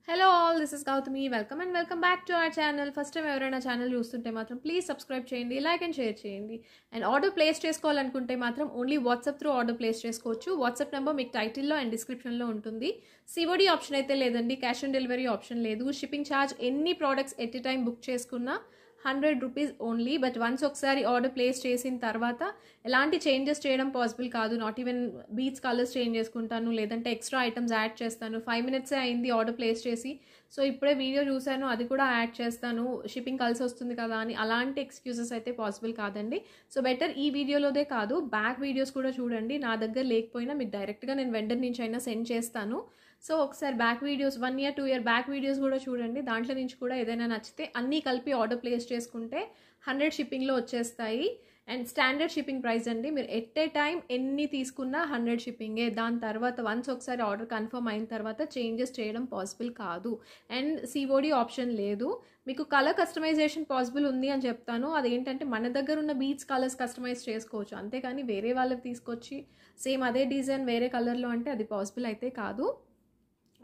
Hello all, this is Gautami. Welcome and welcome back to our channel. First time ఎవరైనా channel చూస్తుంటే మాత్రం please subscribe చేయండి, like and share చేయండి. And order place చేసుకోవాలనుకుంటే మాత్రం only WhatsApp through order place చేసుకోవచ్చు. WhatsApp number మీకు టైటిల్లో అండ్ డిస్క్రిప్షన్లో ఉంటుంది. సిఓడి ఆప్షన్ అయితే లేదండి, క్యాష్ ఆన్ డెలివరీ ఆప్షన్ లేదు. షిప్పింగ్ ఛార్జ్ ఎన్ని products at a time book చేసుకున్నా 100 రూపీస్ ఓన్లీ. బట్ వన్స్ ఒకసారి ఆర్డర్ ప్లేస్ చేసిన తర్వాత ఎలాంటి చేంజెస్ చేయడం పాసిబుల్ కాదు. Not even beads colours change చేసుకుంటాను, లేదంటే ఎక్స్ట్రా ఐటమ్స్ యాడ్ చేస్తాను. 5 మినిట్సే అయింది ఆర్డర్ ప్లేస్ చేసి, సో ఇప్పుడే వీడియో చూశాను అది కూడా యాడ్ చేస్తాను, షిప్పింగ్ కలిసి వస్తుంది కదా అని, అలాంటి ఎక్స్క్యూజెస్ అయితే పాసిబుల్ కాదండి. సో బెటర్ ఈ వీడియోలోదే కాదు, బ్యాక్ వీడియోస్ కూడా చూడండి. నా దగ్గర లేకపోయినా మీకు డైరెక్ట్గా నేను వెండర్ నుంచి అయినా సెండ్ చేస్తాను. సో ఒకసారి back videos 1 year 2 year back videos కూడా చూడండి. దాంట్లో నుంచి కూడా ఏదైనా నచ్చితే అన్నీ కలిపి ఆర్డర్ ప్లేస్ చేసుకుంటే 100 షిప్పింగ్లో వచ్చేస్తాయి. అండ్ స్టాండర్డ్ షిప్పింగ్ ప్రైస్ అండి. మీరు ఎట్ ఏ టైం ఎన్ని తీసుకున్నా 100 షిప్పింగే. దాని తర్వాత వన్స్ ఒకసారి ఆర్డర్ కన్ఫర్మ్ అయిన తర్వాత చేంజెస్ చేయడం పాసిబుల్ కాదు. అండ్ సిఓడి ఆప్షన్ లేదు. మీకు కలర్ కస్టమైజేషన్ పాసిబుల్ ఉంది అని చెప్తాను. అదేంటంటే మన దగ్గర ఉన్న బీట్స్ కలర్స్ కస్టమైజ్ చేసుకోవచ్చు, అంతేకాని వేరే వాళ్ళకి తీసుకొచ్చి సేమ్ అదే డిజైన్ వేరే కలర్లో అంటే అది పాసిబుల్ అయితే కాదు.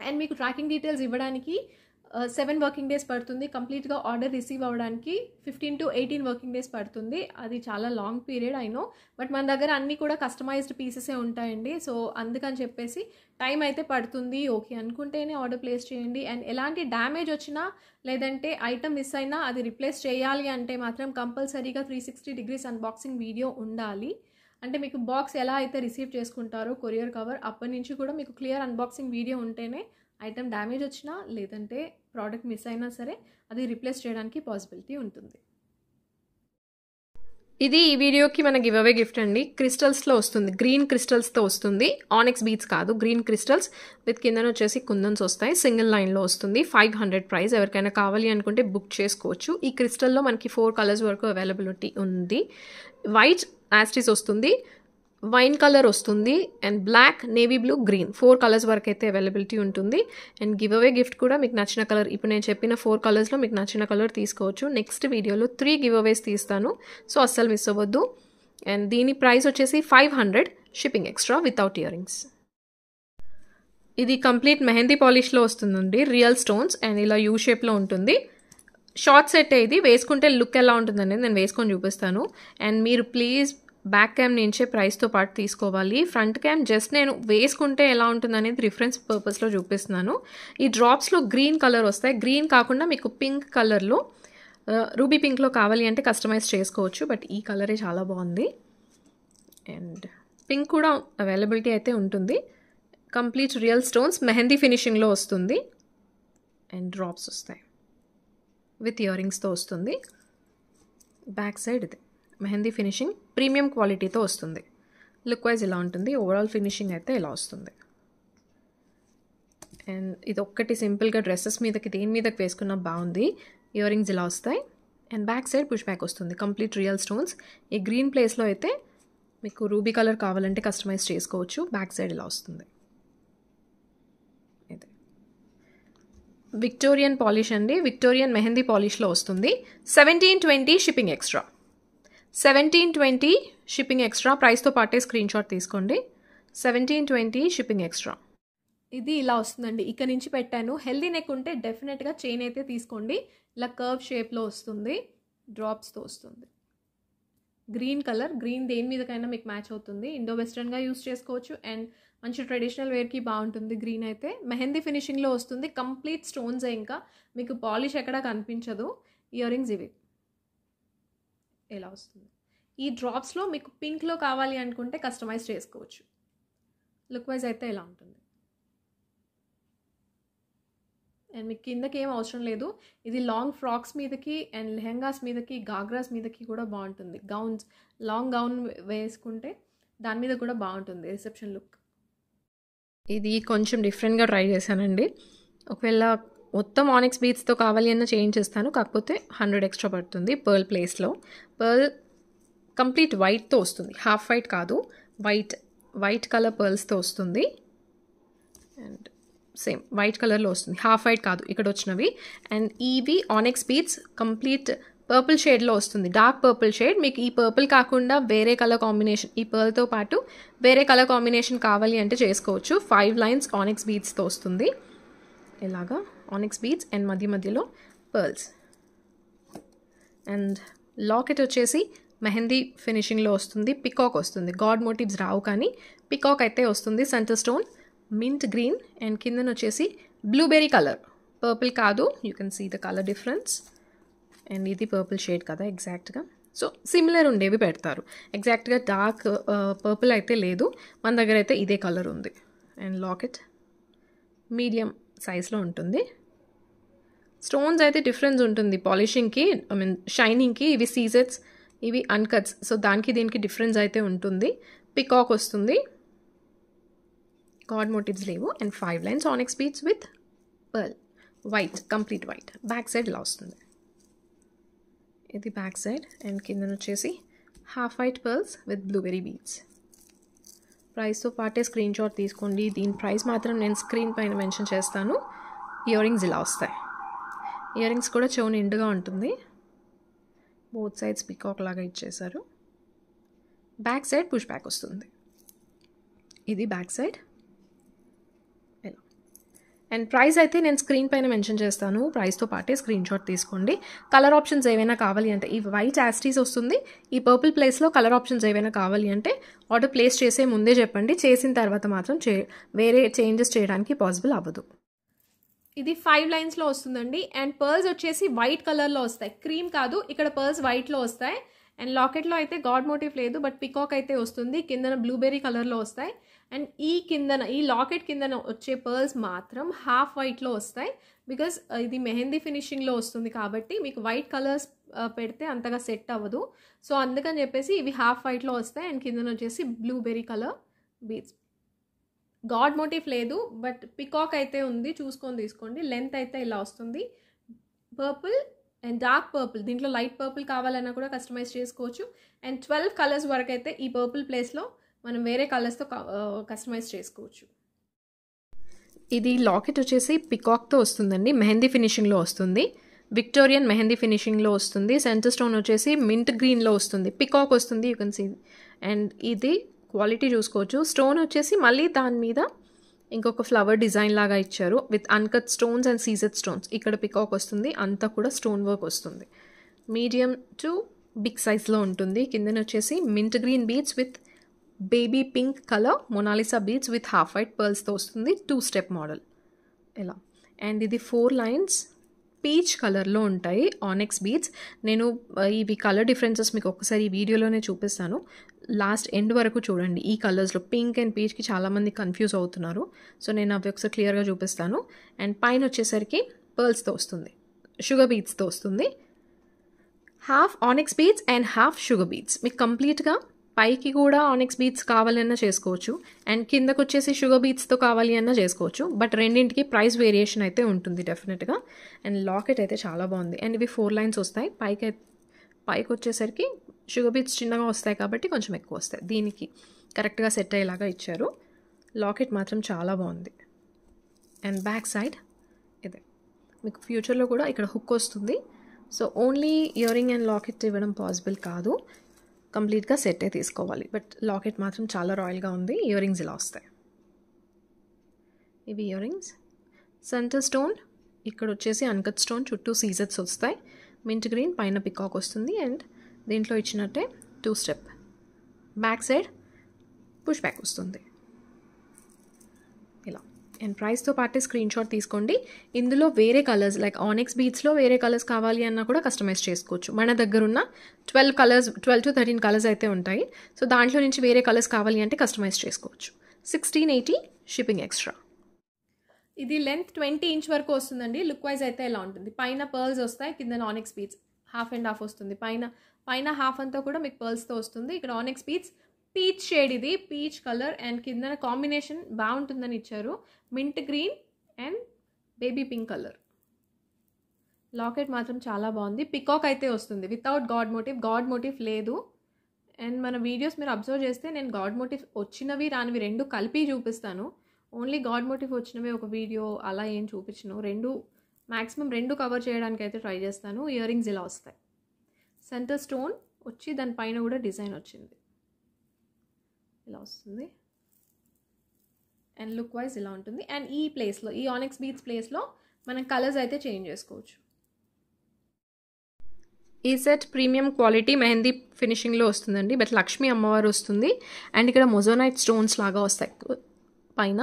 అండ్ మీకు ట్రాకింగ్ డీటెయిల్స్ ఇవ్వడానికి 7 వర్కింగ్ డేస్ పడుతుంది. కంప్లీట్గా ఆర్డర్ రిసీవ్ అవ్వడానికి 15 to 18 వర్కింగ్ డేస్ పడుతుంది. అది చాలా లాంగ్ పీరియడ్ అయినో, బట్ మన దగ్గర అన్నీ కూడా కస్టమైజ్డ్ పీసెసే ఉంటాయండి. సో అందుకని చెప్పేసి టైం అయితే పడుతుంది. ఓకే అనుకుంటేనే ఆర్డర్ ప్లేస్ చేయండి. అండ్ ఎలాంటి డ్యామేజ్ వచ్చినా లేదంటే ఐటమ్ మిస్ అయినా అది రిప్లేస్ చేయాలి అంటే మాత్రం కంపల్సరీగా 360 degrees అన్బాక్సింగ్ వీడియో ఉండాలి. అంటే మీకు బాక్స్ ఎలా అయితే రిసీవ్ చేసుకుంటారో కొరియర్ కవర్, అప్పటి నుంచి కూడా మీకు క్లియర్ అన్బాక్సింగ్ వీడియో ఉంటేనే ఐటమ్ డ్యామేజ్ వచ్చినా లేదంటే ప్రోడక్ట్ మిస్ అయినా సరే అది రిప్లేస్ చేయడానికి పాసిబిలిటీ ఉంటుంది. ఇది ఈ వీడియోకి మన గివ్ అవే గిఫ్ట్ అండి. క్రిస్టల్స్లో వస్తుంది, గ్రీన్ క్రిస్టల్స్తో వస్తుంది. ఆనెక్స్ బీట్స్ కాదు, గ్రీన్ క్రిస్టల్స్ విత్ కిందన వచ్చేసి కుందన్స్ వస్తాయి. సింగిల్ లైన్లో వస్తుంది. 500 ప్రైస్. ఎవరికైనా కావాలి అనుకుంటే బుక్ చేసుకోవచ్చు. ఈ క్రిస్టల్లో మనకి 4 కలర్స్ వరకు అవైలబిలిటీ ఉంది. వైట్ యాస్టిస్ వస్తుంది, వైన్ కలర్ వస్తుంది, and black, navy blue, green 4 colours వరకు అయితే అవైలబిలిటీ ఉంటుంది. అండ్ గివ్ అవే గిఫ్ట్ కూడా మీకు నచ్చిన కలర్, ఇప్పుడు నేను చెప్పిన 4 కలర్స్లో మీకు నచ్చిన కలర్ తీసుకోవచ్చు. నెక్స్ట్ వీడియోలో 3 గివ్ అవేస్ తీస్తాను, సో అస్సలు మిస్ అవ్వద్దు. అండ్ దీని ప్రైస్ వచ్చేసి 500, షిప్పింగ్ ఎక్స్ట్రా వితౌట్ ఇయరింగ్స్. ఇది కంప్లీట్ మెహందీ పాలిష్లో వస్తుందండి. రియల్ స్టోన్స్ అండ్ ఇలా యూ షేప్లో ఉంటుంది. షార్ట్ సెట్ ఇది వేసుకుంటే లుక్ ఎలా ఉంటుందనేది నేను వేసుకొని చూపిస్తాను. అండ్ మీరు ప్లీజ్ బ్యాక్ క్యామ్ నుంచే ప్రైస్తో పాటు తీసుకోవాలి. ఫ్రంట్ క్యామ్ జస్ట్ నేను వేసుకుంటే ఎలా ఉంటుందనేది రిఫరెన్స్ పర్పస్లో చూపిస్తున్నాను. ఈ డ్రాప్స్లో గ్రీన్ కలర్ వస్తాయి. గ్రీన్ కాకుండా మీకు పింక్ కలర్లో, రూబీ పింక్లో కావాలి అంటే కస్టమైజ్ చేసుకోవచ్చు. బట్ ఈ కలరే చాలా బాగుంది. అండ్ పింక్ కూడా అవైలబిలిటీ అయితే ఉంటుంది. కంప్లీట్ రియల్ స్టోన్స్ మెహందీ ఫినిషింగ్లో వస్తుంది. అండ్ డ్రాప్స్ వస్తాయి విత్ ఇయరింగ్స్తో వస్తుంది. బ్యాక్ సైడ్ ఇది మెహందీ ఫినిషింగ్ ప్రీమియం క్వాలిటీతో వస్తుంది. లుక్ వైజ్ ఇలా ఉంటుంది. ఓవరాల్ ఫినిషింగ్ అయితే ఇలా వస్తుంది. అండ్ ఇది ఒక్కటి సింపుల్గా డ్రెస్సెస్ మీదకి దేని మీదకి వేసుకున్నా బాగుంది. ఇయరింగ్స్ ఇలా వస్తాయి. And back side push back వస్తుంది. Complete real stones. ఈ గ్రీన్ ప్లేస్లో అయితే మీకు రూబీ కలర్ కావాలంటే కస్టమైజ్ చేసుకోవచ్చు. బ్యాక్ సైడ్ ఇలా వస్తుంది. విక్టోరియన్ పాలిష్ అండి. విక్టోరియన్ మెహందీ పాలిష్లో వస్తుంది. 1720 షిప్పింగ్ ఎక్స్ట్రా. 1720 shipping extra. ప్రైస్తో పాటే స్క్రీన్ షాట్ తీసుకోండి. 1720 షిప్పింగ్ ఎక్స్ట్రా. ఇది ఇలా వస్తుందండి. ఇక్కడ నుంచి పెట్టాను. హెల్దీ నెక్ ఉంటే డెఫినెట్గా చైన్ అయితే తీసుకోండి. ఇలా కర్వ్ షేప్లో వస్తుంది. డ్రాప్స్తో వస్తుంది. గ్రీన్ కలర్, గ్రీన్ దేని మీదకైనా మీకు మ్యాచ్ అవుతుంది. ఇండో వెస్ట్రన్గా యూస్ చేసుకోవచ్చు అండ్ మంచి ట్రెడిషనల్ వేర్కి బాగుంటుంది. గ్రీన్ అయితే మెహందీ ఫినిషింగ్లో వస్తుంది. కంప్లీట్ స్టోన్స్, ఇంకా మీకు పాలిష్ ఎక్కడా కనిపించదు. ఇయరింగ్స్ ఇవి ఇలా వస్తుంది. ఈ డ్రాప్స్లో మీకు పింక్లో కావాలి అనుకుంటే కస్టమైజ్ చేసుకోవచ్చు. లుక్ వైజ్ అయితే ఇలా ఉంటుంది. అండ్ మీకు కిందకి ఏం అవసరం లేదు. ఇది లాంగ్ ఫ్రాక్స్ మీదకి అండ్ లెహంగాస్ మీదకి, గాగ్రాస్ మీదకి కూడా బాగుంటుంది. గౌన్స్, లాంగ్ గౌన్ వేసుకుంటే దాని మీద కూడా బాగుంటుంది రిసెప్షన్ లుక్. ఇది కొంచెం డిఫరెంట్గా ట్రై చేశానండి. ఒకవేళ మొత్తం ఆనెక్స్ బీట్స్తో కావాలి అన్న చేంజ్ చేస్తాను, కాకపోతే 100 ఎక్స్ట్రా పడుతుంది. పర్ల్ ప్లేస్లో పర్ల్ కంప్లీట్ వైట్తో వస్తుంది. హాఫ్ వైట్ కాదు, వైట్ కలర్ పర్ల్స్తో వస్తుంది. అండ్ సేమ్ వైట్ కలర్లో వస్తుంది. హాఫ్ వైట్ కాదు ఇక్కడ వచ్చినవి. అండ్ ఇవి ఆనెక్స్ బీట్స్ కంప్లీట్ పర్పుల్ షేడ్లో వస్తుంది. Dark purple shade. మీకు ఈ పర్పుల్ కాకుండా వేరే కలర్ కాంబినేషన్, ఈ పర్ల్తో పాటు వేరే కలర్ కాంబినేషన్ కావాలి అంటే చేసుకోవచ్చు. 5 లైన్స్ ఆనెక్స్ బీట్స్తో వస్తుంది. ఇలాగా ఆనిక్స్ బీడ్స్ అండ్ మధ్య మధ్యలో పర్ల్స్. అండ్ లాకెట్ వచ్చేసి మెహందీ ఫినిషింగ్లో వస్తుంది, పికాక్ వస్తుంది, గాడ్ మోటివ్స్ రావు కానీ పికాక్ అయితే వస్తుంది. Centre stone mint green and కిందన వచ్చేసి బ్లూబెర్రీ కలర్, పర్పుల్ కాదు, you can see the colour difference. And ఇది పర్పుల్ షేడ్ కదా ఎగ్జాక్ట్గా, సో సిమిలర్ ఉండేవి పెడతారు. ఎగ్జాక్ట్గా డార్క్ పర్పుల్ అయితే లేదు, మన దగ్గర అయితే ఇదే కలర్ ఉంది. అండ్ లాకెట్ మీడియం సైజ్లో ఉంటుంది. స్టోన్స్ అయితే డిఫరెన్స్ ఉంటుంది పాలిషింగ్కి, ఐ మీన్ షైనింగ్కి. ఇవి సీజెట్స్, ఇవి అన్కట్స్, సో దానికి దీనికి డిఫరెన్స్ అయితే ఉంటుంది. పికాక్ వస్తుంది, గాడ్ మోటివ్స్ లేవు. And 5 lines onyx beads with pearl, white, complete white. Back side ఇలా వస్తుంది, ఇది బ్యాక్ సైడ్. అండ్ కింద వచ్చేసి half white pearls with blueberry beads. ప్రైస్తో పాటే స్క్రీన్ షాట్ తీసుకోండి. దీని ప్రైస్ మాత్రం నేను స్క్రీన్ పైన మెన్షన్ చేస్తాను. ఇయర్ రింగ్స్ ఇలా వస్తాయి. ఇయర్ రింగ్స్ కూడా చెవు నిండుగా ఉంటుంది. బోత్ సైడ్స్ పికాక్ లాగా ఇచ్చేసారు. బ్యాక్ సైడ్ పుష్ బ్యాక్ వస్తుంది, ఇది బ్యాక్ సైడ్ ఇలా. అండ్ ప్రైస్ అయితే నేను స్క్రీన్ పైన మెన్షన్ చేస్తాను, ప్రైస్తో పాటే స్క్రీన్ షాట్ తీసుకోండి. కలర్ ఆప్షన్స్ ఏవైనా కావాలి అంటే, ఈ వైట్ యాస్టీస్ వస్తుంది, ఈ పర్పుల్ ప్లేస్లో కలర్ ఆప్షన్స్ ఏవైనా కావాలి అంటే ఆర్డర్ ప్లేస్ చేసే ముందే చెప్పండి. చేసిన తర్వాత మాత్రం వేరే చేంజెస్ చేయడానికి పాసిబుల్ అవ్వదు. ఇది 5 లైన్స్లో వస్తుందండి. అండ్ పర్ల్స్ వచ్చేసి వైట్ కలర్లో వస్తాయి, క్రీమ్ కాదు, ఇక్కడ పర్ల్స్ వైట్లో వస్తాయి. అండ్ లాకెట్లో అయితే గాడ్ మోటివ్ లేదు, బట్ పికాక్ అయితే వస్తుంది. కిందన బ్లూబెర్రీ కలర్లో వస్తాయి. అండ్ ఈ లాకెట్ కిందన వచ్చే పర్ల్స్ మాత్రం హాఫ్ వైట్లో వస్తాయి, బికాస్ ఇది మెహందీ ఫినిషింగ్లో వస్తుంది కాబట్టి మీకు వైట్ కలర్స్ పెడితే అంతగా సెట్ అవ్వదు. సో అందుకని చెప్పేసి ఇవి హాఫ్ వైట్లో వస్తాయి. అండ్ కిందన వచ్చేసి blueberry colour beads. God motif లేదు, బట్ పికాక్ అయితే ఉంది, చూసుకొని తీసుకోండి. లెంత్ అయితే ఇలా వస్తుంది, పర్పుల్ అండ్ డార్క్ పర్పుల్. దీంట్లో లైట్ పర్పుల్ కావాలన్నా కూడా కస్టమైజ్ చేసుకోవచ్చు. అండ్ 12 కలర్స్ వరకు అయితే ఈ పర్పుల్ ప్లేస్లో మనం వేరే కలర్స్తో కస్టమైజ్ చేసుకోవచ్చు. ఇది లాకెట్ వచ్చేసి పికాక్తో వస్తుందండి, మెహందీ ఫినిషింగ్లో వస్తుంది, విక్టోరియన్ మెహందీ ఫినిషింగ్లో వస్తుంది. సెంటర్ స్టోన్ వచ్చేసి మింట్ గ్రీన్లో వస్తుంది, పికాక్ వస్తుంది, యూ కెన్ సీ. అండ్ ఇది క్వాలిటీ చూసుకోవచ్చు. స్టోన్ వచ్చేసి మళ్ళీ దాని మీద ఇంకొక ఫ్లవర్ డిజైన్ లాగా ఇచ్చారు with uncut stones and CZ stones. ఇక్కడ పికాక్ వస్తుంది, అంతా కూడా స్టోన్ వర్క్ వస్తుంది. మీడియం టు బిగ్ సైజ్లో ఉంటుంది. కిందన వచ్చేసి mint green beads with baby pink colour Mona Lisa beads with half white పర్ల్స్తో వస్తుంది. 2 స్టెప్ మోడల్ ఇలా. అండ్ ఇది 4 లైన్స్ పీచ్ కలర్లో ఉంటాయి ఆనిక్స్ బీడ్స్. నేను ఇవి కలర్ డిఫరెన్సెస్ మీకు ఒక్కసారి ఈ వీడియోలోనే చూపిస్తాను, లాస్ట్ ఎండ్ వరకు చూడండి. ఈ కలర్స్లో పింక్ అండ్ పీచ్కి చాలామంది కన్ఫ్యూజ్ అవుతున్నారు, సో నేను అవి ఒకసారి క్లియర్గా చూపిస్తాను. అండ్ పైన వచ్చేసరికి పర్ల్స్తో వస్తుంది, షుగర్ బీడ్స్తో వస్తుంది. Half onyx beads and half sugar beads. మీకు కంప్లీట్గా పైకి కూడా ఆనిక్స్ బీడ్స్ కావాలన్నా చేసుకోవచ్చు, అండ్ కిందకు వచ్చేసి షుగర్ బీడ్స్తో కావాలి అన్నా చేసుకోవచ్చు. బట్ రెండింటికి ప్రైస్ వేరియేషన్ అయితే ఉంటుంది డెఫినెట్గా. అండ్ లాకెట్ అయితే చాలా బాగుంది. అండ్ ఇవి 4 లైన్స్ వస్తాయి. పైకి వచ్చేసరికి షుగర్ బీడ్స్ చిన్నగా వస్తాయి కాబట్టి కొంచెం ఎక్కువ వస్తాయి, దీనికి కరెక్ట్గా సెట్ అయ్యేలాగా ఇచ్చారు. లాకెట్ మాత్రం చాలా బాగుంది. అండ్ బ్యాక్ సైడ్ ఇదే. మీకు ఫ్యూచర్లో కూడా ఇక్కడ హుక్ వస్తుంది, so only ear ring and locket ఇవ్వడం పాసిబుల్ కాదు, కంప్లీట్గా సెట్టే తీసుకోవాలి. బట్ లాకెట్ మాత్రం చాలా రాయల్గా ఉంది. ఇయర్ రింగ్స్ ఇలా వస్తాయి, ఇవి ఇయర్ రింగ్స్. సెంటర్ స్టోన్ ఇక్కడ వచ్చేసి అన్కట్ స్టోన్, చుట్టూ సీజెట్స్ వస్తాయి. మింట్ గ్రీన్ పైన పికాక్ వస్తుంది. అండ్ దీంట్లో ఇచ్చినట్టే 2 step. Back side push back వస్తుంది ఇలా. అండ్ ప్రైస్తో పాటే స్క్రీన్ షాట్ తీసుకోండి. ఇందులో వేరే కలర్స్ లైక్ ఆనిక్స్ బీడ్స్లో వేరే కలర్స్ కావాలి అన్నా కూడా కస్టమైజ్ చేసుకోవచ్చు. మన దగ్గర ఉన్న 12 to 13 కలర్స్ అయితే ఉంటాయి, సో దాంట్లో నుంచి వేరే కలర్స్ కావాలి అంటే కస్టమైజ్ చేసుకోవచ్చు. 1680 షిప్పింగ్ ఎక్స్ట్రా. ఇది లెంత్ 20 ఇంచ్ వరకు వస్తుందండి. లుక్ వైజ్ అయితే ఇలా ఉంటుంది. పైన పర్ల్స్ వస్తాయి, కింద onyx beads half and half వస్తుంది. పైన హాఫ్ అంతా కూడా మీకు పర్ల్స్తో వస్తుంది. ఇక్కడ ఆనిక్స్ బీడ్స్ పీచ్ షేడ్, ఇది పీచ్ కలర్. అండ్ కింద కాంబినేషన్ బాగుంటుందని ఇచ్చారు, mint green and baby pink colour. Locket మాత్రం చాలా బాగుంది. పికాక్ అయితే వస్తుంది వితౌట్ గాడ్ మోటివ్ లేదు. అండ్ మన వీడియోస్ మీరు అబ్జర్వ్ చేస్తే నేను గాడ్ మోటివ్ వచ్చినవి రానివి రెండు కలిపి చూపిస్తాను. ఓన్లీ గాడ్ మోటివ్ వచ్చినవి ఒక వీడియో అలా ఏం చూపించను. మ్యాక్సిమం 2 కవర్ చేయడానికి అయితే ట్రై చేస్తాను. ఇయర్ రింగ్స్ ఇలా వస్తాయి. సెంటర్ స్టోన్ వచ్చి దానిపైన కూడా డిజైన్ వచ్చింది, ఇలా వస్తుంది. అండ్ లుక్ వైజ్ ఇలా ఉంటుంది. అండ్ ఈ ప్లేస్లో, ఈ ఆనిక్స్ బీడ్స్ ప్లేస్లో మనం కలర్స్ అయితే చేంజ్ చేసుకోవచ్చు. ఈ సెట్ ప్రీమియం క్వాలిటీ మెహందీ ఫినిషింగ్లో వస్తుందండి. బట్ లక్ష్మీ అమ్మవారు వస్తుంది. అండ్ ఇక్కడ మొజోనైట్ స్టోన్స్ లాగా వస్తాయి, పైన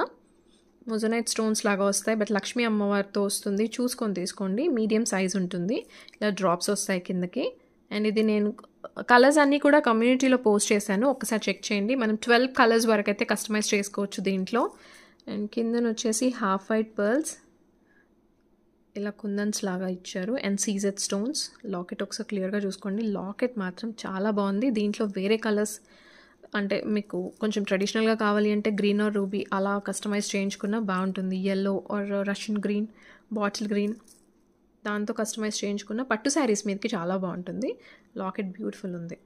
మొజోనైట్ స్టోన్స్ లాగా వస్తాయి. బట్ లక్ష్మీ అమ్మవారితో వస్తుంది. చూసుకొని తీసుకోండి. మీడియం సైజ్ ఉంటుంది. ఇలా డ్రాప్స్ వస్తాయి కిందకి. అండ్ ఇది నేను కలర్స్ అన్నీ కూడా కమ్యూనిటీలో పోస్ట్ చేశాను, ఒకసారి చెక్ చేయండి. మనం 12 కలర్స్ వరకు అయితే కస్టమైజ్ చేసుకోవచ్చు దీంట్లో. అండ్ కిందన వచ్చేసి హాఫ్ వైట్ పర్ల్స్ ఇలా కుందన్స్ లాగా ఇచ్చారు. And CZ stones. లాకెట్ ఒకసారి క్లియర్గా చూసుకోండి. లాకెట్ మాత్రం చాలా బాగుంది. దీంట్లో వేరే కలర్స్ అంటే మీకు కొంచెం ట్రెడిషనల్గా కావాలి అంటే గ్రీన్ ఆర్ రూబీ అలా కస్టమైజ్ చేయించుకున్నా బాగుంటుంది. Yellow or Russian green, bottle green దాంతో కస్టమైజ్ చేయించుకున్న పట్టు శారీస్ మీదకి చాలా బాగుంటుంది. లాకెట్ బ్యూటిఫుల్ ఉంది.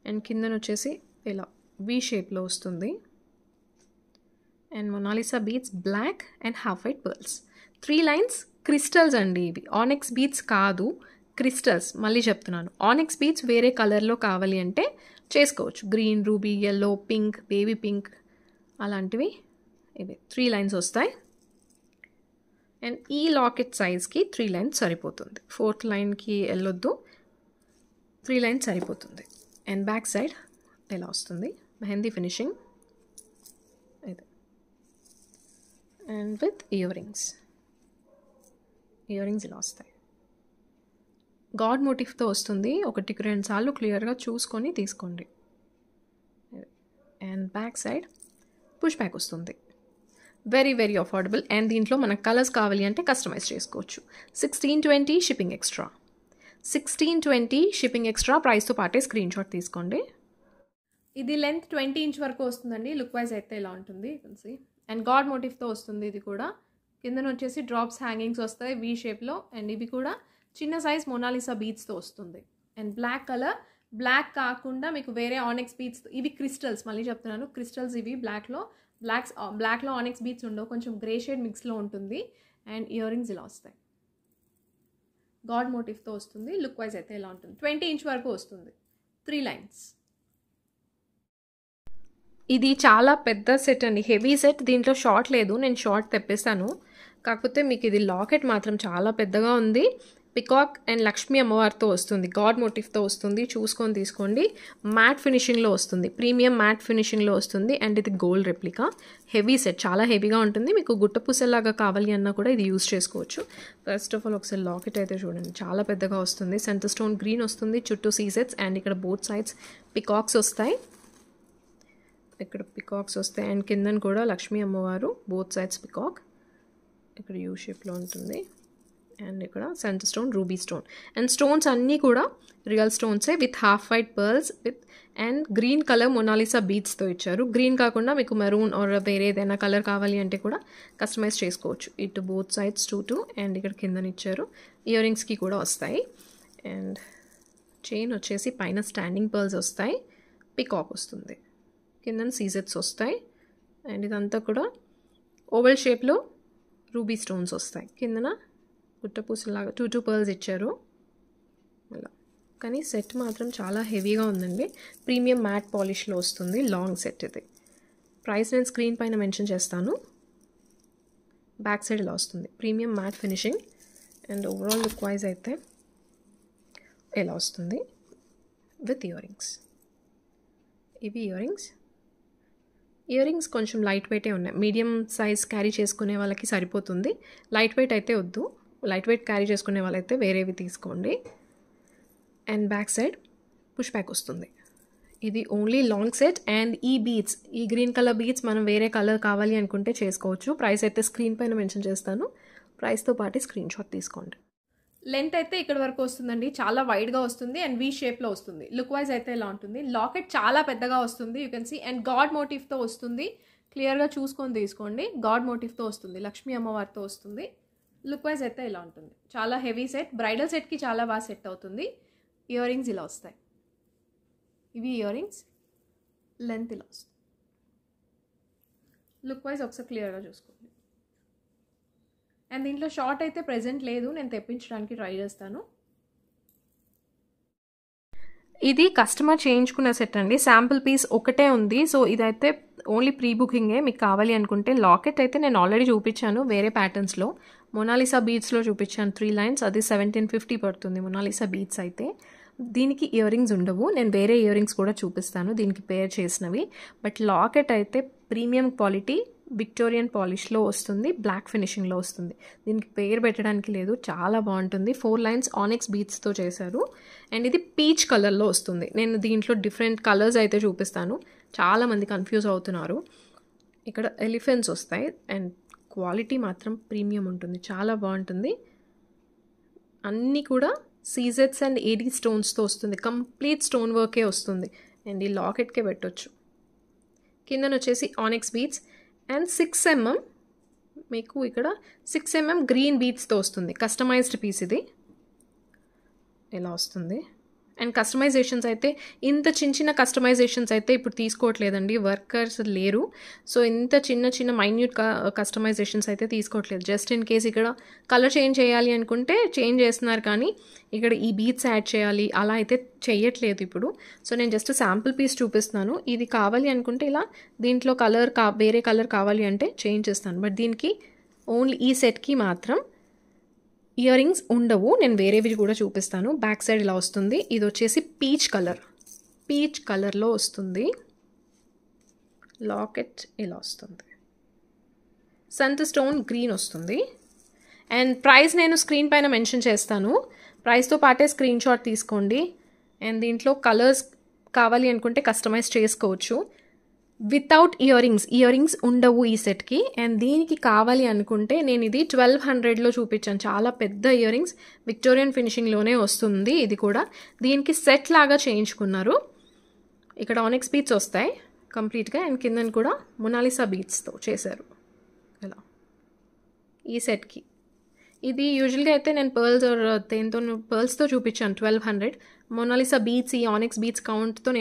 అండ్ కిందన వచ్చేసి ఇలా వీ షేప్లో వస్తుంది. And Mona Lisa beads black and half white pearls. 3 lines crystals అండి. ఇవి ఆనిక్స్ బీడ్స్ కాదు, క్రిస్టల్స్. మళ్ళీ చెప్తున్నాను, ఆనిక్స్ బీడ్స్ వేరే కలర్లో కావాలి అంటే చేసుకోవచ్చు. Green, ruby, yellow, pink, baby pink అలాంటివి ఇవి 3 లైన్స్ వస్తాయి. అండ్ ఈ లాకెట్ సైజ్కి 3 లైన్స్ సరిపోతుంది. 4th లైన్కి వెళ్ళొద్దు, 3 లైన్స్ సరిపోతుంది. అండ్ బ్యాక్ సైడ్ ఇలా వస్తుంది మెహందీ ఫినిషింగ్ ఇది. అండ్ విత్ ఇయర్ రింగ్స్ ఇలా వస్తాయి. గాడ్ మోటిఫ్తో వస్తుంది. 1-2 సార్లు క్లియర్గా చూసుకొని తీసుకోండి. And back side push back వస్తుంది. Very very affordable. అండ్ దీంట్లో మనకు కలర్స్ కావాలి అంటే కస్టమైజ్ చేసుకోవచ్చు. 1620 షిప్పింగ్ ఎక్స్ట్రా. 1620 షిప్పింగ్ ఎక్స్ట్రా ప్రైస్తో పాటే స్క్రీన్ షాట్ తీసుకోండి. ఇది లెంత్ 20 ఇంచ్ వరకు వస్తుందండి. లుక్ వైజ్ అయితే ఇలా ఉంటుంది. అండ్ గాడ్ మోటిఫ్తో వస్తుంది. ఇది కూడా కిందన వచ్చేసి డ్రాప్స్ హ్యాంగింగ్స్ వస్తాయి వీ షేప్లో. అండ్ ఇవి కూడా చిన్న సైజ్ మొనాలిసా బీడ్స్తో వస్తుంది. అండ్ బ్లాక్ కలర్, బ్లాక్ కాకుండా మీకు వేరే ఆనిక్స్ బీడ్స్, ఇవి క్రిస్టల్స్. మళ్ళీ చెప్తున్నాను, క్రిస్టల్స్ ఇవి. బ్లాక్లో ఆనిక్స్ బీడ్స్ ఉండవు, కొంచెం గ్రే షేడ్ మిక్స్లో ఉంటుంది. అండ్ ఇయర్ రింగ్స్ ఇలా వస్తాయి. గాడ్ మోటిఫ్తో వస్తుంది. లుక్ వైజ్ అయితే ఇలా ఉంటుంది. 20 ఇంచ్ వరకు వస్తుంది. 3 లైన్స్. ఇది చాలా పెద్ద సెట్ అండి, హెవీ సెట్. దీంట్లో షార్ట్ లేదు, నేను షార్ట్ తెప్పిస్తాను. కాకపోతే మీకు ఇది లాకెట్ మాత్రం చాలా పెద్దగా ఉంది. పికాక్ అండ్ లక్ష్మీ అమ్మవారితో వస్తుంది. గాడ్ మోటిఫ్తో వస్తుంది. చూసుకొని తీసుకోండి. మ్యాట్ ఫినిషింగ్లో వస్తుంది, ప్రీమియం మ్యాట్ ఫినిషింగ్లో వస్తుంది. అండ్ ఇది గోల్డ్ రెప్లికా. హెవీ సెట్, చాలా హెవీగా ఉంటుంది. మీకు గుట్టపూసలాగా కావాలి అన్నా కూడా ఇది యూజ్ చేసుకోవచ్చు. ఫస్ట్ ఆఫ్ ఆల్ ఒకసారి లాకెట్ అయితే చూడండి, చాలా పెద్దగా వస్తుంది. సెంటర్ స్టోన్ గ్రీన్ వస్తుంది, చుట్టూ సీజెట్స్. అండ్ ఇక్కడ బోత్ సైడ్స్ పికాక్స్ వస్తాయి. ఇక్కడ పికాక్స్ వస్తాయి. అండ్ కిందన కూడా లక్ష్మీ అమ్మవారు, బోత్ సైడ్స్ పికాక్. ఇక్కడ యూ షేప్లో ఉంటుంది. అండ్ ఇక్కడ centre stone, ruby stone. And stones అన్నీ కూడా రియల్ స్టోన్సే with half white pearls with and green colour Mona Lisa బీడ్స్తో ఇచ్చారు. గ్రీన్ కాకుండా మీకు మెరూన్ ఆర్ వేరే ఏదైనా కలర్ కావాలి అంటే కూడా కస్టమైజ్ చేసుకోవచ్చు. ఇటు బోత్ సైడ్స్ 2 అండ్ ఇక్కడ కిందన ఇచ్చారు. ఇయర్ రింగ్స్కి కూడా వస్తాయి. అండ్ చైన్ వచ్చేసి పైన స్టాండింగ్ పర్ల్స్ వస్తాయి, పికాక్ వస్తుంది, కిందన సీజెట్స్ వస్తాయి. అండ్ ఇదంతా కూడా ఓవెల్ షేప్లో రూబీ స్టోన్స్ వస్తాయి. కిందన గుట్టపూసలాగా 2 పర్ల్స్ ఇచ్చారు అలా. కానీ సెట్ మాత్రం చాలా హెవీగా ఉందండి. ప్రీమియం మ్యాట్ పాలిష్లో వస్తుంది. లాంగ్ సెట్ ఇది. ప్రైస్ నేను స్క్రీన్ పైన మెన్షన్ చేస్తాను. బ్యాక్ సైడ్ ఇలా వస్తుంది, premium matte finishing. And overall look wise అయితే ఇలా వస్తుంది విత్ ఇయర్ రింగ్స్. ఇవి ఇయర్ రింగ్స్. ఇయర్ రింగ్స్ కొంచెం లైట్ వెయిటే ఉన్నాయి. మీడియం సైజ్ క్యారీ చేసుకునే వాళ్ళకి సరిపోతుంది. లైట్ వెయిట్ అయితే వద్దు. లైట్ వెయిట్ క్యారీ చేసుకునే వాళ్ళైతే వేరేవి తీసుకోండి. And back side push back వస్తుంది. ఇది ఓన్లీ లాంగ్ సెట్. అండ్ ఈ బీడ్స్, ఈ గ్రీన్ కలర్ బీడ్స్ మనం వేరే కలర్ కావాలి అనుకుంటే చేసుకోవచ్చు. ప్రైస్ అయితే స్క్రీన్ పైన మెన్షన్ చేస్తాను. ప్రైస్తో పాటు స్క్రీన్ షాట్ తీసుకోండి. లెంత్ అయితే ఇక్కడ వరకు వస్తుందండి, చాలా వైడ్గా వస్తుంది. అండ్ వీ షేప్లో వస్తుంది. లుక్ వైజ్ అయితే ఇలా ఉంటుంది. లాకెట్ చాలా పెద్దగా వస్తుంది, you can see. And god మోటిఫ్తో వస్తుంది. క్లియర్గా చూసుకొని తీసుకోండి. గాడ్ మోటిఫ్తో వస్తుంది, లక్ష్మీ అమ్మవారితో వస్తుంది. లుక్ వైజ్ అయితే ఇలా ఉంటుంది. చాలా హెవీ సెట్, బ్రైడల్ సెట్కి చాలా బాగా సెట్ అవుతుంది. ఇయర్ రింగ్స్ ఇలా వస్తాయి. ఇవి ఇయర్ రింగ్స్. లెంత్ ఇలా వస్తుంది. లుక్ వైజ్ ఒకసారి క్లియర్గా చూసుకోండి. అండ్ దీంట్లో షార్ట్ అయితే ప్రెజెంట్ లేదు, నేను తెప్పించడానికి ట్రై చేస్తాను. ఇది కస్టమర్ చేయించుకున్న సెట్ అండి. శాంపుల్ పీస్ ఒకటే ఉంది. సో ఇదైతే ఓన్లీ ప్రీ బుకింగే. మీకు కావాలి అనుకుంటే లాకెట్ అయితే నేను ఆల్రెడీ చూపించాను వేరే ప్యాటర్న్స్లో. మొనాలిసా బీడ్స్లో చూపించాను 3 లైన్స్, అది 1750 పడుతుంది మొనాలిసా బీడ్స్ అయితే. దీనికి ఇయర్ రింగ్స్ ఉండవు, నేను వేరే ఇయర్ రింగ్స్ కూడా చూపిస్తాను దీనికి పేర్ చేసినవి. బట్ లాకెట్ అయితే ప్రీమియం క్వాలిటీ విక్టోరియన్ పాలిష్లో వస్తుంది, బ్లాక్ ఫినిషింగ్లో వస్తుంది. దీనికి పేరు పెట్టడానికి లేదు, చాలా బాగుంటుంది. 4 లైన్స్ ఆనిక్స్ బీడ్స్తో చేశారు. అండ్ ఇది పీచ్ కలర్లో వస్తుంది. నేను దీంట్లో డిఫరెంట్ కలర్స్ అయితే చూపిస్తాను, చాలామంది కన్ఫ్యూజ్ అవుతున్నారు. ఇక్కడ ఎలిఫెంట్స్ వస్తాయి అండ్ క్వాలిటీ మాత్రం ప్రీమియం ఉంటుంది, చాలా బాగుంటుంది. అన్నీ కూడా సీజెట్స్ అండ్ ఏడీ స్టోన్స్తో వస్తుంది, కంప్లీట్ స్టోన్ వర్కే వస్తుంది. అండ్ ఈ లాకెట్కే పెట్టొచ్చు. కిందన వచ్చేసి ఆనిక్స్ బీడ్స్ అండ్ 6 mm మీకు ఇక్కడ 6 mm గ్రీన్ బీడ్స్తో వస్తుంది. కస్టమైజ్డ్ పీస్ ఇది ఇలా వస్తుంది. అండ్ కస్టమైజేషన్స్ అయితే ఇంత చిన్న కస్టమైజేషన్స్ అయితే ఇప్పుడు తీసుకోవట్లేదండి, వర్కర్స్ లేరు. సో ఇంత చిన్న మైన్యూట్ కస్టమైజేషన్స్ అయితే తీసుకోవట్లేదు. జస్ట్ ఇన్ కేస్ ఇక్కడ కలర్ చేంజ్ చేయాలి అనుకుంటే చేంజ్ చేస్తున్నారు, కానీ ఇక్కడ ఈ బీడ్స్ యాడ్ చేయాలి అలా అయితే చెయ్యట్లేదు ఇప్పుడు. సో నేను జస్ట్ శాంపుల్ పీస్ చూపిస్తున్నాను. ఇది కావాలి అనుకుంటే ఇలా దీంట్లో కలర్ వేరే కలర్ కావాలి అంటే చేంజ్ చేస్తాను. బట్ దీనికి ఓన్లీ ఈ సెట్కి మాత్రం ఇయర్ రింగ్స్ ఉండవు, నేను వేరేవి కూడా చూపిస్తాను. బ్యాక్ సైడ్ ఇలా వస్తుంది. ఇది వచ్చేసి పీచ్ కలర్లో వస్తుంది. లాకెట్ ఇలా వస్తుంది. సంత స్టోన్ గ్రీన్ వస్తుంది. అండ్ ప్రైస్ నేను స్క్రీన్ పైన మెన్షన్ చేస్తాను, ప్రైస్తో పాటే స్క్రీన్ షాట్ తీసుకోండి. అండ్ దీంట్లో కలర్స్ కావాలి అనుకుంటే కస్టమైజ్ చేసుకోవచ్చు. వితౌట్ ఇయర్ రింగ్స్ ఉండవు ఈ సెట్కి. అండ్ దీనికి కావాలి అనుకుంటే నేను ఇది 1200లో చూపించాను, చాలా పెద్ద ఇయర్ రింగ్స్ విక్టోరియన్ ఫినిషింగ్లోనే వస్తుంది. ఇది కూడా దీనికి సెట్ లాగా చేయించుకున్నారు. ఇక్కడ ఆనిక్స్ బీడ్స్ వస్తాయి కంప్లీట్గా, అండ్ కిందన కూడా మొనాలిసా బీడ్స్తో చేశారు ఇలా ఈ సెట్కి. ఇది యూజువల్గా అయితే నేను పర్ల్స్తో చూపించాను 1200. మొనాలిసా బీడ్స్ ఈ ఆనిక్స్ బీడ్స్ కౌంట్తో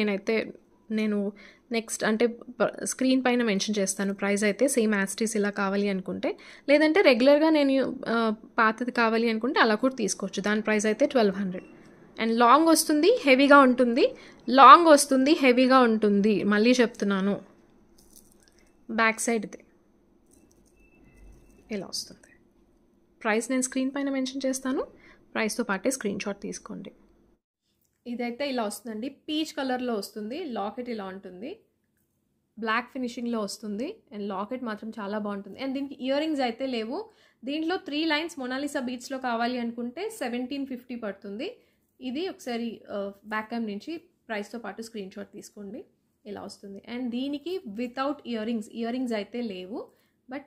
నేను నెక్స్ట్ అంటే స్క్రీన్ పైన మెన్షన్ చేస్తాను ప్రైస్ అయితే, సేమ్ యాస్టీస్ ఇలా కావాలి అనుకుంటే. లేదంటే రెగ్యులర్గా నేను పాతది కావాలి అనుకుంటే అలా కూడా తీసుకోవచ్చు. దాని ప్రైస్ అయితే 1200. అండ్ లాంగ్ వస్తుంది, హెవీగా ఉంటుంది. మళ్ళీ చెప్తున్నాను, బ్యాక్ సైడ్ ఇది ఇలా వస్తుంది. ప్రైస్ నేను స్క్రీన్ పైన మెన్షన్ చేస్తాను, ప్రైస్తో పాటే స్క్రీన్ షాట్ తీసుకోండి. ఇదైతే ఇలా వస్తుందండి, పీచ్ కలర్లో వస్తుంది. లాకెట్ ఇలా ఉంటుంది, బ్లాక్ ఫినిషింగ్లో వస్తుంది. అండ్ లాకెట్ మాత్రం చాలా బాగుంటుంది. అండ్ దీనికి ఇయర్ రింగ్స్ అయితే లేవు. దీంట్లో 3 లైన్స్ మొనాలిసా బీడ్స్లో కావాలి అనుకుంటే 1750 పడుతుంది. ఇది ఒకసారి బ్యాక్ క్యామ్ నుంచి ప్రైస్తో పాటు స్క్రీన్ షాట్ తీసుకోండి, ఇలా వస్తుంది. అండ్ దీనికి వితౌట్ ఇయర్ రింగ్స్ అయితే లేవు, బట్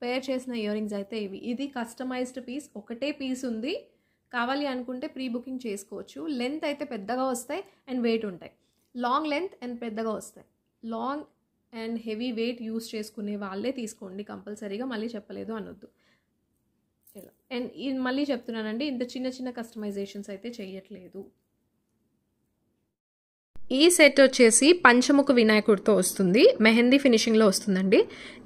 పేర్ చేసిన ఇయర్ రింగ్స్ అయితే ఇవి. ఇది కస్టమైజ్డ్ పీస్, ఒకటే పీస్ ఉంది. కావాలి అనుకుంటే ప్రీ బుకింగ్ చేసుకోవచ్చు. లెంత్ అయితే పెద్దగా వస్తాయి అండ్ వెయిట్ ఉంటాయి. లాంగ్ లెంత్ అండ్ పెద్దగా వస్తాయి. Long and heavy weight use చేసుకునే వాళ్ళే తీసుకోండి కంపల్సరీగా, మళ్ళీ చెప్పలేదు అనొద్దు ఇలా. అండ్ ఇది మళ్ళీ చెప్తున్నానండి, ఇంత చిన్న కస్టమైజేషన్స్ అయితే చేయట్లేదు. ఈ సెట్ వచ్చేసి పంచముఖ వినాయకుడితో వస్తుంది, మెహందీ ఫినిషింగ్లో వస్తుందండి.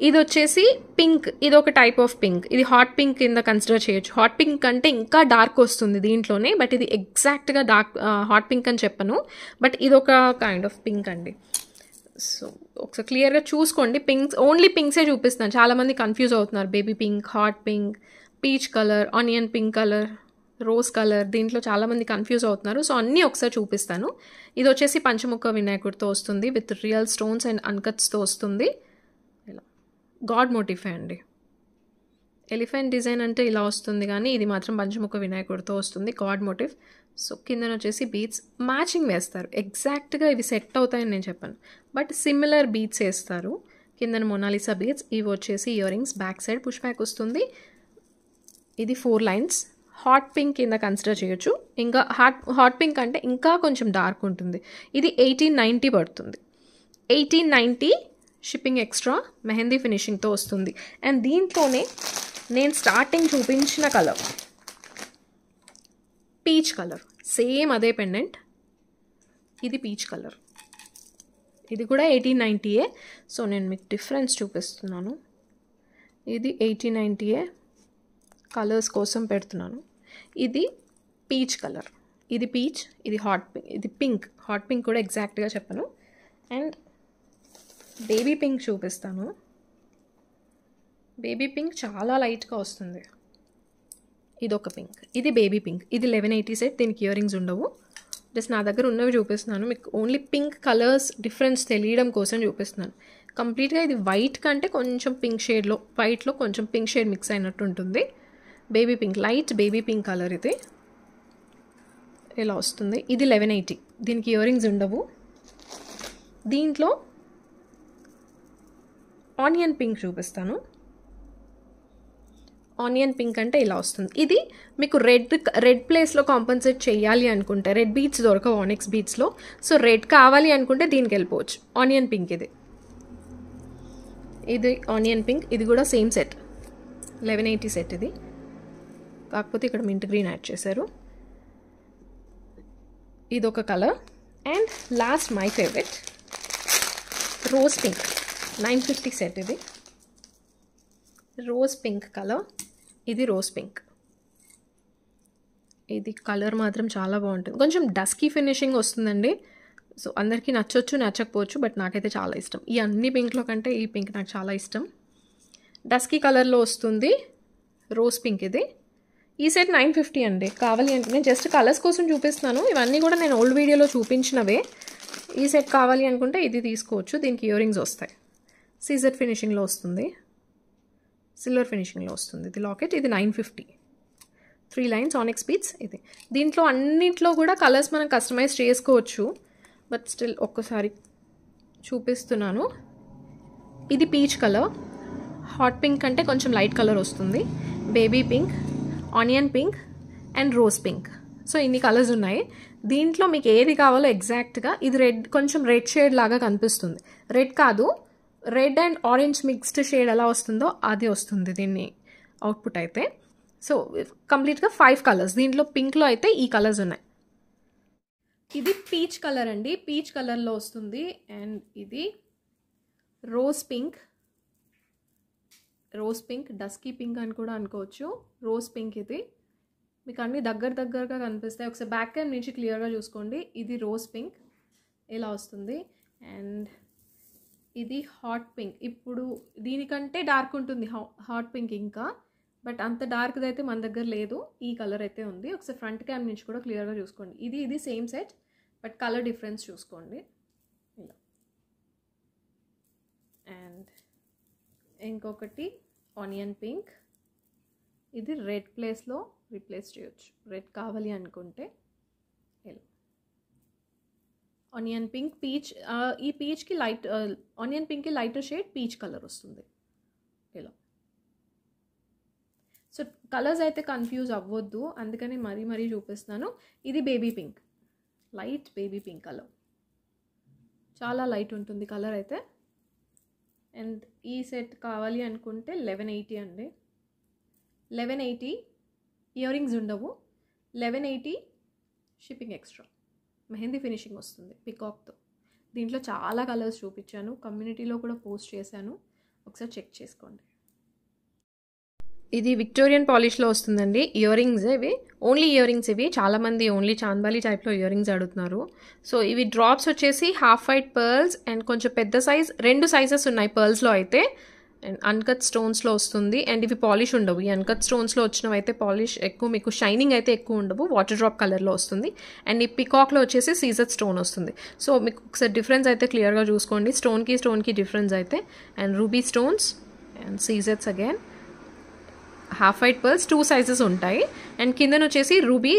ఇది వచ్చేసి పింక్, ఇది ఒక టైప్ ఆఫ్ పింక్. ఇది హాట్ పింక్ కింద కన్సిడర్ చేయొచ్చు. హాట్ పింక్ అంటే ఇంకా డార్క్ వస్తుంది దీంట్లోనే, బట్ ఇది ఎగ్జాక్ట్గా హాట్ పింక్ అని చెప్పను, బట్ ఇది ఒక కైండ్ ఆఫ్ పింక్ అండి. సో ఒకసారి క్లియర్గా చూసుకోండి. ఓన్లీ పింక్సే చూపిస్తున్నాను, చాలామంది కన్ఫ్యూజ్ అవుతున్నారు. Baby pink, hot pink, peach colour, onion pink colour, rose colour, దీంట్లో చాలామంది కన్ఫ్యూజ్ అవుతున్నారు. సో అన్నీ ఒకసారి చూపిస్తాను. ఇది వచ్చేసి పంచముఖ వినాయకుడితో వస్తుంది, విత్ రియల్ స్టోన్స్ అండ్ అన్కట్స్తో వస్తుంది. ఇలా గాడ్ మోటిఫై అండి. ఎలిఫెంట్ డిజైన్ అంటే ఇలా వస్తుంది, కానీ ఇది మాత్రం పంచముఖ వినాయకుడితో వస్తుంది, గాడ్ మోటివ్. సో కిందన వచ్చేసి బీడ్స్ మ్యాచింగ్ వేస్తారు. ఎగ్జాక్ట్గా ఇవి సెట్ అవుతాయని నేను చెప్పాను, బట్ సిమిలర్ బీడ్స్ వేస్తారు. కిందన మొనాలిసా బీడ్స్, ఇవి వచ్చేసి ear rings. Back side push back వస్తుంది. ఇది 4 లైన్స్. హాట్ పింక్ కింద కన్సిడర్ చేయొచ్చు. ఇంకా హాట్ పింక్ అంటే ఇంకా కొంచెం డార్క్ ఉంటుంది. ఇది 1890 పడుతుంది. 1890 షిప్పింగ్ ఎక్స్ట్రా, మెహందీ ఫినిషింగ్తో వస్తుంది. అండ్ దీంట్లోనే నేను స్టార్టింగ్ చూపించిన కలర్ పీచ్ కలర్, సేమ్ అదే పెండెంట్. ఇది పీచ్ కలర్, ఇది కూడా 1890. సో నేను మీకు డిఫరెన్స్ చూపిస్తున్నాను. ఇది 1890 కలర్స్ కోసం పెడుతున్నాను. ఇది పీచ్ కలర్, ఇది పీచ్, ఇది హాట్ పింక్, ఇది పింక్. హాట్ పింక్ కూడా ఎగ్జాక్ట్గా చెప్పను. అండ్ బేబీ పింక్ చూపిస్తాను. బేబీ పింక్ చాలా లైట్గా వస్తుంది. ఇదొక పింక్, ఇది బేబీ పింక్. ఇది 1180 సెట్. దీనికి ఇయర్ రింగ్స్ ఉండవు. జస్ట్ నా దగ్గర ఉన్నవి చూపిస్తున్నాను మీకు. ఓన్లీ పింక్ కలర్స్ డిఫరెన్స్ తెలియడం కోసం చూపిస్తున్నాను. కంప్లీట్గా ఇది వైట్ కంటే కొంచెం పింక్ షేడ్లో, వైట్లో కొంచెం పింక్ షేడ్ మిక్స్ అయినట్టు ఉంటుంది. Baby pink, light baby pink colour ఇది. ఇలా వస్తుంది. ఇది 1180. దీనికి ఇయర్ రింగ్స్ ఉండవు. దీంట్లో ఆనియన్ పింక్ చూపిస్తాను. ఆనియన్ పింక్ అంటే ఇలా వస్తుంది. ఇది మీకు రెడ్ ప్లేస్లో కాంపన్సేట్ చేయాలి అనుకుంటే, రెడ్ బీట్స్ దొరకవు ఆనిక్స్ బీట్స్లో, సో రెడ్ కావాలి అనుకుంటే దీనికి వెళ్ళిపోవచ్చు. ఆనియన్ పింక్ ఇది ఆనియన్ పింక్. ఇది కూడా సేమ్ సెట్, 1180 సెట్ ఇది. కాకపోతే ఇక్కడ మింట్ గ్రీన్ యాడ్ చేశారు. ఇదొక colour. And last my favourite rose pink, 950 set ఇది. Rose pink colour. ఇది రోజ్ పింక్. ఇది కలర్ మాత్రం చాలా బాగుంటుంది. కొంచెం డస్కీ ఫినిషింగ్ వస్తుందండి. సో అందరికీ నచ్చొచ్చు, నచ్చకపోవచ్చు, బట్ నాకైతే చాలా ఇష్టం. ఈ అన్ని పింక్లో కంటే ఈ పింక్ నాకు చాలా ఇష్టం. డస్కీ కలర్లో వస్తుంది రోజ్ పింక్ ఇది. ఈ సెట్ 950 అండి. కావాలి అంటే నేను జస్ట్ కలర్స్ కోసం చూపిస్తున్నాను. ఇవన్నీ కూడా నేను ఓల్డ్ వీడియోలో చూపించినవే. ఈ సెట్ కావాలి అనుకుంటే ఇది తీసుకోవచ్చు. దీనికి ఇయర్ రింగ్స్ వస్తాయి. సీజర్ ఫినిషింగ్లో వస్తుంది, సిల్వర్ ఫినిషింగ్లో వస్తుంది. ఇది లాకెట్. ఇది 950. 3 లైన్స్ ఆనిక్స్ బీట్స్ ఇది. దీంట్లో అన్నింటిలో కూడా కలర్స్ మనం కస్టమైజ్ చేసుకోవచ్చు, బట్ స్టిల్ ఒక్కసారి చూపిస్తున్నాను. ఇది పీచ్ కలర్. హాట్ పింక్ అంటే కొంచెం లైట్ కలర్ వస్తుంది. Baby pink, onion pink and rose pink. So ఇన్ని కలర్స్ ఉన్నాయి. దీంట్లో మీకు ఏది కావాలో ఎగ్జాక్ట్గా. ఇది రెడ్, కొంచెం రెడ్ షేడ్ లాగా కనిపిస్తుంది. రెడ్ కాదు, red and orange mixed shade ఎలా వస్తుందో అది వస్తుంది దీన్ని అవుట్పుట్ అయితే. సో కంప్లీట్గా 5 కలర్స్. దీంట్లో పింక్లో అయితే ఈ కలర్స్ ఉన్నాయి. ఇది పీచ్ కలర్ అండి, పీచ్ కలర్లో వస్తుంది. అండ్ ఇది rose pink, rose pink, dusky pink అని కూడా అనుకోవచ్చు. రోజ్ పింక్ ఇది. మీకు అన్నీ దగ్గరగా కనిపిస్తాయి. ఒకసారి బ్యాక్ క్యామ్ నుంచి క్లియర్గా చూసుకోండి. ఇది రోజ్ పింక్ ఇలా వస్తుంది. అండ్ ఇది హాట్ పింక్. ఇప్పుడు దీనికంటే డార్క్ ఉంటుంది హాట్ పింక్ ఇంకా, బట్ అంత డార్క్ది అయితే మన దగ్గర లేదు. ఈ కలర్ అయితే ఉంది. ఒకసారి ఫ్రంట్ క్యామ్ నుంచి కూడా క్లియర్గా చూసుకోండి. ఇది same set, but colour difference చూసుకోండి ఇలా. అండ్ ఇంకొకటి ఆనియన్ పింక్. ఇది రెడ్ ప్లేస్లో రీప్లేస్ చేయొచ్చు, రెడ్ కావాలి అనుకుంటే ఇలా. Onion pink, peach. ఈ పీచ్కి లైట్, ఆనియన్ పింక్కి లైటర్ షేడ్ పీచ్ కలర్ వస్తుంది ఇలా. సో కలర్స్ అయితే కన్ఫ్యూజ్ అవ్వద్దు, అందుకని మరీ చూపిస్తున్నాను. ఇది baby pink, light baby pink colour. చాలా లైట్ ఉంటుంది కలర్ అయితే. అండ్ ఈ సెట్ కావాలి అనుకుంటే 1180 అండి. 1180. ఇయర్ రింగ్స్ ఉండవు. 1180 షిప్పింగ్ ఎక్స్ట్రా. మెహందీ ఫినిషింగ్ వస్తుంది పికాక్తో. దీంట్లో చాలా కలర్స్ చూపించాను, కమ్యూనిటీలో కూడా పోస్ట్ చేశాను, ఒకసారి చెక్ చేసుకోండి. ఇది విక్టోరియన్ పాలిష్లో వస్తుందండి. ఇయర్ రింగ్స్ ఇవి, ఓన్లీ ఇయర్ రింగ్స్ ఇవి. చాలామంది ఓన్లీ చాంద్బాలి టైప్లో ఇయర్ రింగ్స్ అడుగుతున్నారు. సో ఇవి డ్రాప్స్ వచ్చేసి హాఫ్ వైట్ పర్ల్స్ అండ్ కొంచెం పెద్ద సైజ్, 2 సైజెస్ ఉన్నాయి పర్ల్స్లో అయితే. అండ్ అన్కట్ స్టోన్స్లో వస్తుంది. అండ్ ఇవి పాలిష్ ఉండవు. ఈ అన్కట్ స్టోన్స్లో వచ్చినవి అయితే పాలిష్ ఎక్కువ, మీకు షైనింగ్ అయితే ఎక్కువ ఉండవు. వాటర్ డ్రాప్ కలర్లో వస్తుంది. అండ్ ఈ పికాక్లో వచ్చేసి సీజర్ స్టోన్ వస్తుంది. సో మీకు ఒకసారి డిఫరెన్స్ అయితే క్లియర్గా చూసుకోండి, స్టోన్కి డిఫరెన్స్ అయితే. అండ్ రూబీ స్టోన్స్ అండ్ సీజర్స్ again. Half white pearls 2 sizes ఉంటాయి. అండ్ కిందన వచ్చేసి రూబీ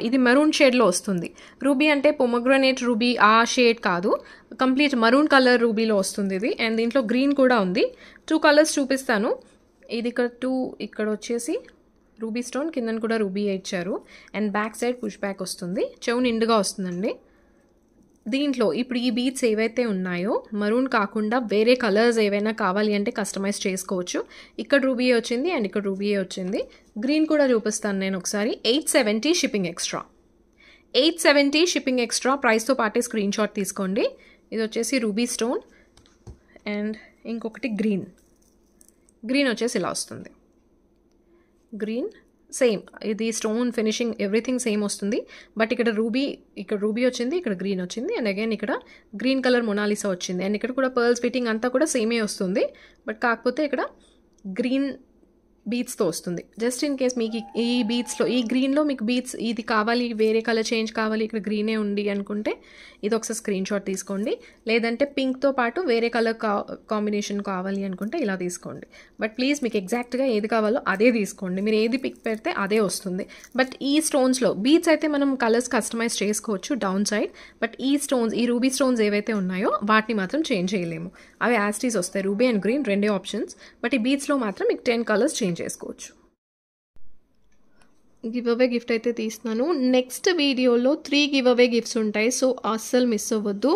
ఇది మెరూన్ షేడ్లో వస్తుంది. రూబీ అంటే పొమగ్రనేట్ రూబీ ఆ షేడ్ కాదు, కంప్లీట్ మరూన్ కలర్ రూబీలో వస్తుంది ఇది. అండ్ దీంట్లో గ్రీన్ కూడా ఉంది. 2 కలర్స్ చూపిస్తాను. ఇది ఇక్కడ 2, ఇక్కడ వచ్చేసి రూబీ స్టోన్, కిందన కూడా రూబీ ఇచ్చారు. And back side push back వస్తుంది. చెవు నిండుగా వస్తుందండి. దీంట్లో ఇప్పుడు ఈ బీట్స్ ఏవైతే ఉన్నాయో మరూన్ కాకుండా వేరే కలర్స్ ఏవైనా కావాలి అంటే కస్టమైజ్ చేసుకోవచ్చు. ఇక్కడ రూబీయే వచ్చింది అండ్ ఇక్కడ రూబీయే వచ్చింది. గ్రీన్ కూడా చూపిస్తాను నేను ఒకసారి. 870 షిప్పింగ్ ఎక్స్ట్రా. 870 shipping extra. ప్రైస్తో పాటే స్క్రీన్ షాట్ తీసుకోండి. ఇది వచ్చేసి రూబీ స్టోన్ అండ్ ఇంకొకటి గ్రీన్ వచ్చేసి ఇలా వస్తుంది. గ్రీన్ సేమ్ ఇది స్టోన్ ఫినిషింగ్ ఎవ్రీథింగ్ సేమ్ వస్తుంది. బట్ ఇక్కడ రూబీ వచ్చింది, ఇక్కడ గ్రీన్ వచ్చింది, అండ్ అగైన్ ఇక్కడ గ్రీన్ కలర్ మొనాలిసా వచ్చింది. అండ్ ఇక్కడ కూడా పర్ల్స్ ఫిట్టింగ్ అంతా కూడా సేమే వస్తుంది. బట్ కాకపోతే ఇక్కడ గ్రీన్ బీట్స్తో వస్తుంది. జస్ట్ ఇన్ కేస్ మీకు ఈ బీట్స్లో, ఈ గ్రీన్లో మీకు బీట్స్ ఇది కావాలి, వేరే కలర్ చేంజ్ కావాలి, ఇక్కడ గ్రీనే ఉంది అనుకుంటే ఇది ఒకసారి స్క్రీన్ షాట్ తీసుకోండి. లేదంటే పింక్తో పాటు వేరే కలర్ కాంబినేషన్ కావాలి అనుకుంటే ఇలా తీసుకోండి. బట్ ప్లీజ్ మీకు ఎగ్జాక్ట్గా ఏది కావాలో అదే తీసుకోండి. మీరు ఏది పిక్ పెడితే అదే వస్తుంది. బట్ ఈ స్టోన్స్లో బీట్స్ అయితే మనం కలర్స్ కస్టమైజ్ చేసుకోవచ్చు డౌన్ సైడ్. బట్ ఈ స్టోన్స్, ఈ రూబీ స్టోన్స్ ఏవైతే ఉన్నాయో వాటిని మాత్రం చేంజ్ చేయలేము. అవి యాస్టీస్ వస్తాయి, రూబీ అండ్ గ్రీన్ రెండే ఆప్షన్స్. బట్ ఈ బీట్స్లో మాత్రం మీకు 10 కలర్స్ చేంజ్ చేసుకోవచ్చు. గివ్ అవే గిఫ్ట్ అయితే తీస్తున్నాను. నెక్స్ట్ వీడియోలో 3 గివ్ అవే గిఫ్ట్స్ ఉంటాయి, సో అస్సలు మిస్ అవ్వద్దు.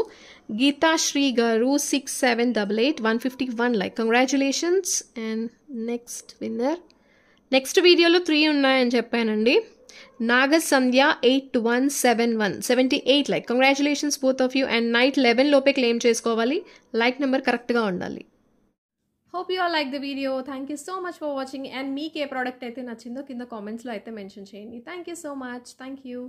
గీతాశ్రీ గారు 6788 151 like, congratulations. And next winner, next వీడియోలో 3 ఉన్నాయని చెప్పానండి. నాగసంధ్య 8171 78 like, congratulations both of you. And night 11 లోపే క్లెయిమ్ చేసుకోవాలి, లైక్ నెంబర్ కరెక్ట్గా ఉండాలి. Hope you all like the video. Thank you so much for watching. And meek A product అయితే నచ్చిందో కింద కామెంట్స్లో అయితే మెన్షన్ చేయండి. Thank you so much. Thank you.